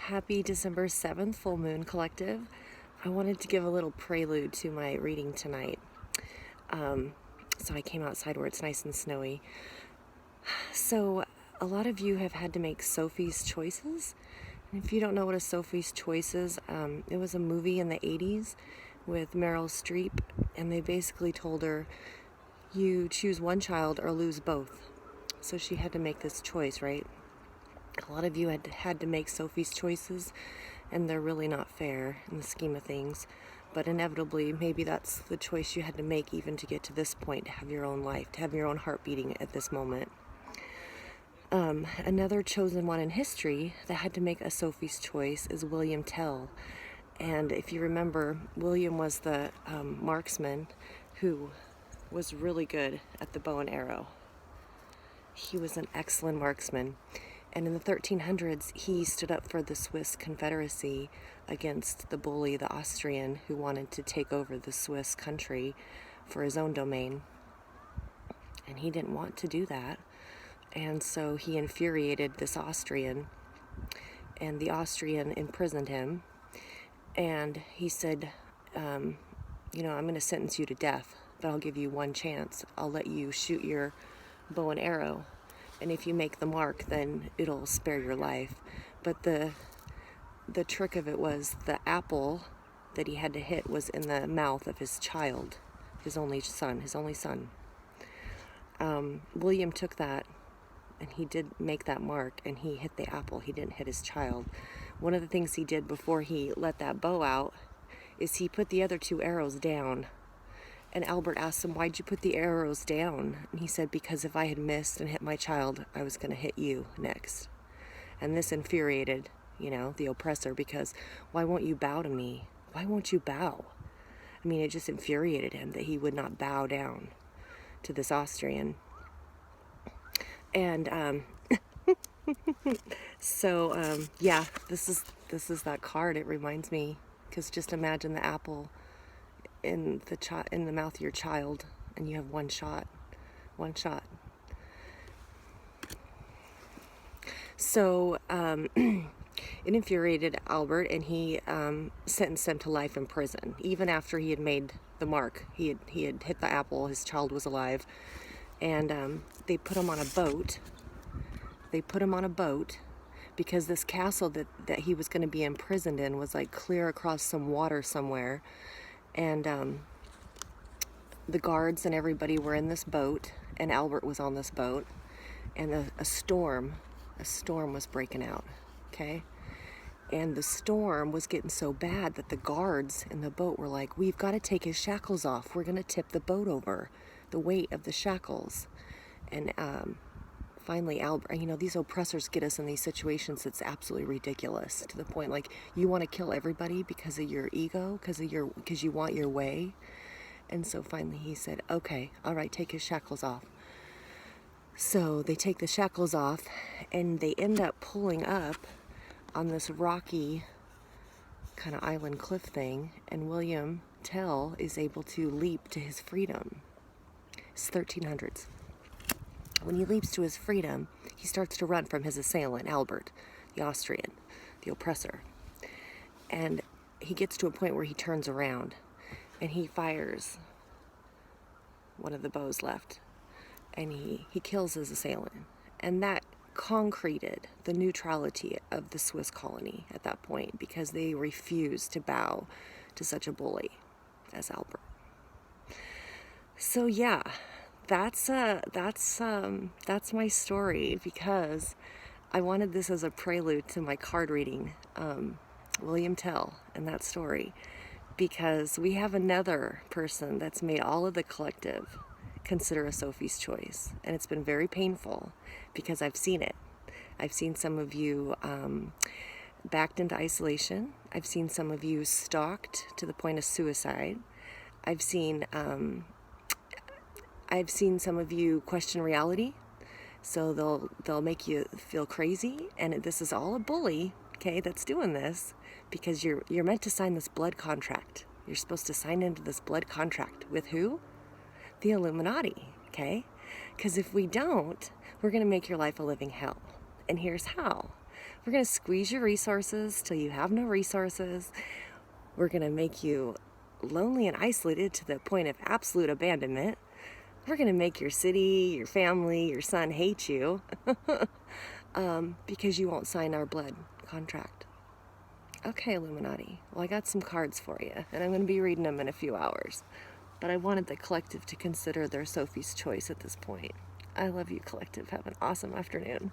Happy December 7th, Full Moon Collective. I wanted to give a little prelude to my reading tonight. So I came outside where it's nice and snowy. So a lot of you have had to make Sophie's Choices. And if you don't know what a Sophie's Choice is, it was a movie in the 80s with Meryl Streep, and they basically told her, you choose one child or lose both. So she had to make this choice, right? A lot of you had to make Sophie's Choices, and they're really not fair in the scheme of things. But inevitably, maybe that's the choice you had to make even to get to this point, to have your own life, to have your own heart beating at this moment. Another chosen one in history that had to make a Sophie's Choice is William Tell. And if you remember, William was the marksman who was really good at the bow and arrow. He was an excellent marksman. And in the 1300s, he stood up for the Swiss Confederacy against the bully, the Austrian, who wanted to take over the Swiss country for his own domain. And he didn't want to do that. And so he infuriated this Austrian, and the Austrian imprisoned him. And he said, I'm going to sentence you to death, but I'll give you one chance. I'll let you shoot your bow and arrow. And if you make the mark, then it'll spare your life. But the trick of it was the apple that he had to hit was in the mouth of his child, his only son. William took that, and he did make that mark, and he hit the apple. He didn't hit his child. One of the things he did before he let that bow out is he put the other two arrows down. And Albert asked him, why'd you put the arrows down? And he said, because if I had missed and hit my child, I was going to hit you next. And this infuriated, the oppressor, because why won't you bow to me? Why won't you bow? I mean, it just infuriated him that he would not bow down to this Austrian. And this is that card. It reminds me, because just imagine the apple in the mouth of your child, and you have one shot. So it infuriated Albert, and he sentenced him to life in prison. Even after he had made the mark, he had hit the apple, his child was alive, and they put him on a boat. Because this castle that he was going to be imprisoned in was like clear across some water somewhere. And the guards and everybody were in this boat, and Albert was on this boat, and a storm was breaking out, okay? And the storm was getting so bad that the guards in the boat were like, we've got to take his shackles off. We're going to tip the boat over, the weight of the shackles. And finally, Albert, these oppressors get us in these situations that's absolutely ridiculous, to the point like you want to kill everybody because of your ego, because you want your way. And so finally he said, okay, all right, take his shackles off. So they take the shackles off, and they end up pulling up on this rocky kind of island cliff thing, and William Tell is able to leap to his freedom. It's 1300s. When he leaps to his freedom, he starts to run from his assailant, Albert, the Austrian, the oppressor. And he gets to a point where he turns around, and he fires one of the bows left, and he kills his assailant. And that concreted the neutrality of the Swiss colony at that point, because they refused to bow to such a bully as Albert. So yeah, that's my story, because I wanted this as a prelude to my card reading, William Tell and that story, because we have another person that's made all of the collective consider a Sophie's Choice, and it's been very painful because I've seen it. I've seen some of you backed into isolation. I've seen some of you stalked to the point of suicide. I've seen some of you question reality, so they'll make you feel crazy, and this is all a bully, okay, that's doing this, because you're meant to sign this blood contract. You're supposed to sign into this blood contract with who? The Illuminati, okay? Because if we don't, we're going to make your life a living hell. And here's how. We're going to squeeze your resources till you have no resources. We're going to make you lonely and isolated to the point of absolute abandonment. We're going to make your city, your family, your son hate you because you won't sign our blood contract. Okay, Illuminati. Well, I got some cards for you, and I'm going to be reading them in a few hours. But I wanted the collective to consider their Sophie's choice at this point. I love you, collective. Have an awesome afternoon.